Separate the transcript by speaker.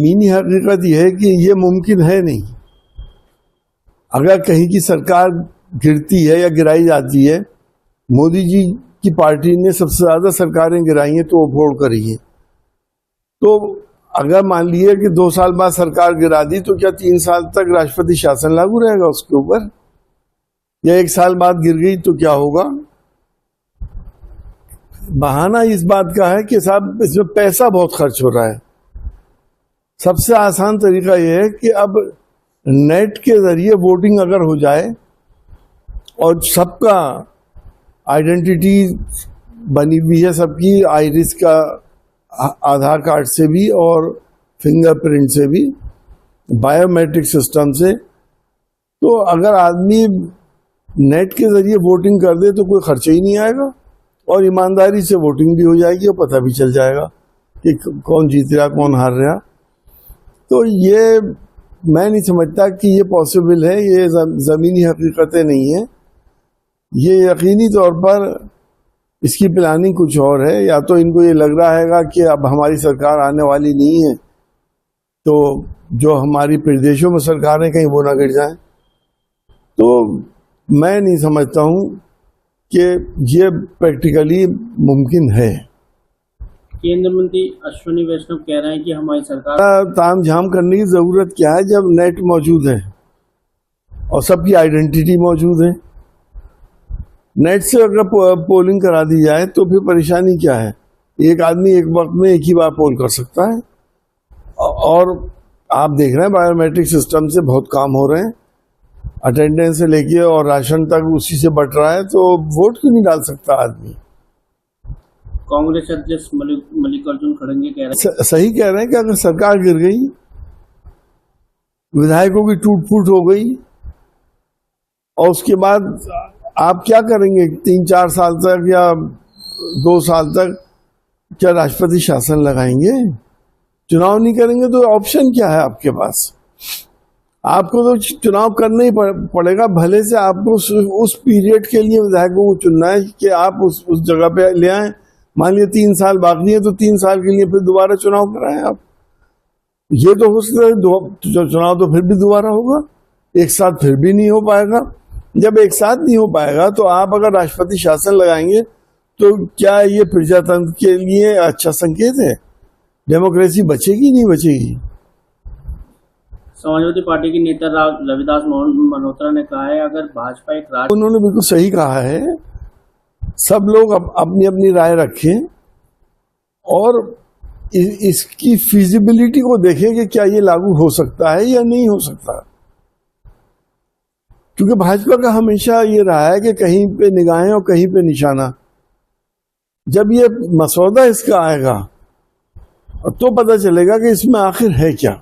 Speaker 1: मीनी हकीकत यह है कि ये मुमकिन है नहीं। अगर कहीं की सरकार गिरती है या गिराई जाती है, मोदी जी की पार्टी ने सबसे ज्यादा सरकारें गिराई हैं तो वो वोट करी है। तो अगर मान लिया कि 2 साल बाद सरकार गिरा दी तो क्या 3 साल तक राष्ट्रपति शासन लागू रहेगा उसके ऊपर? या 1 साल बाद गिर गई तो क्या होगा? बहाना इस बात का है कि साहब इसमें पैसा बहुत खर्च हो रहा है। सबसे आसान तरीका यह है कि अब नेट के जरिए वोटिंग अगर हो जाए और सबका आइडेंटिटी बनी हुई है, सबकी आइरिस का आधार कार्ड से भी और फिंगरप्रिंट से भी, बायोमेट्रिक सिस्टम से, तो अगर आदमी नेट के जरिए वोटिंग कर दे तो कोई खर्चा ही नहीं आएगा और ईमानदारी से वोटिंग भी हो जाएगी और पता भी चल जाएगा कि कौन जीत रहा कौन हार रहा। तो ये मैं नहीं समझता कि ये पॉसिबल है, ये ज़मीनी हकीकतें नहीं है। ये यकीनी तौर पर इसकी प्लानिंग कुछ और है। या तो इनको ये लग रहा है कि अब हमारी सरकार आने वाली नहीं है तो जो हमारी प्रदेशों में सरकारें कहीं वो ना गिर जाए। तो मैं नहीं समझता हूँ कि ये प्रैक्टिकली मुमकिन है।
Speaker 2: केंद्रीय मंत्री अश्विनी वैष्णव कह रहे हैं कि हमारी सरकार
Speaker 1: ताम झाम करने की जरूरत क्या है जब नेट मौजूद है और सबकी आइडेंटिटी मौजूद है। नेट से अगर पोलिंग करा दी जाए तो फिर परेशानी क्या है? एक आदमी एक वक्त में एक ही बार पोल कर सकता है। और आप देख रहे हैं बायोमेट्रिक सिस्टम से बहुत काम हो रहे हैं, अटेंडेंस से लेके और राशन तक उसी से बट रहा है, तो वोट क्यों नहीं डाल सकता आदमी?
Speaker 2: कांग्रेस अध्यक्ष मल्लिकार्जुन खड़गे कह रहे हैं
Speaker 1: सही कह रहे हैं कि अगर सरकार गिर गई, विधायकों की टूट फूट हो गई और उसके बाद आप क्या करेंगे 3-4 साल तक या 2 साल तक? क्या राष्ट्रपति शासन लगाएंगे? चुनाव नहीं करेंगे तो ऑप्शन क्या है आपके पास? आपको तो चुनाव करना ही पड़ेगा। भले से आपको उस पीरियड के लिए विधायकों को चुनना है कि आप उस जगह पे ले आए। मान लिया 3 साल बाकी है तो 3 साल के लिए फिर दोबारा चुनाव कराएं आप। ये तो हो सकता है चुनाव तो फिर भी दोबारा होगा, एक साथ फिर भी नहीं हो पाएगा। जब एक साथ नहीं हो पाएगा तो आप अगर राष्ट्रपति शासन लगाएंगे तो क्या ये प्रजातंत्र के लिए अच्छा संकेत है? डेमोक्रेसी बचेगी नहीं बचेगी?
Speaker 2: समाजवादी पार्टी के नेता रविदास मल्होत्रा ने कहा है अगर भाजपा एक राज्य,
Speaker 1: उन्होंने बिल्कुल सही कहा है। सब लोग अपनी अपनी राय रखें और इसकी फिजिबिलिटी को देखें कि क्या ये लागू हो सकता है या नहीं हो सकता। क्योंकि भाजपा का हमेशा ये रहा है कि कहीं पे निगाहें और कहीं पे निशाना। जब ये मसौदा इसका आएगा तो पता चलेगा कि इसमें आखिर है क्या।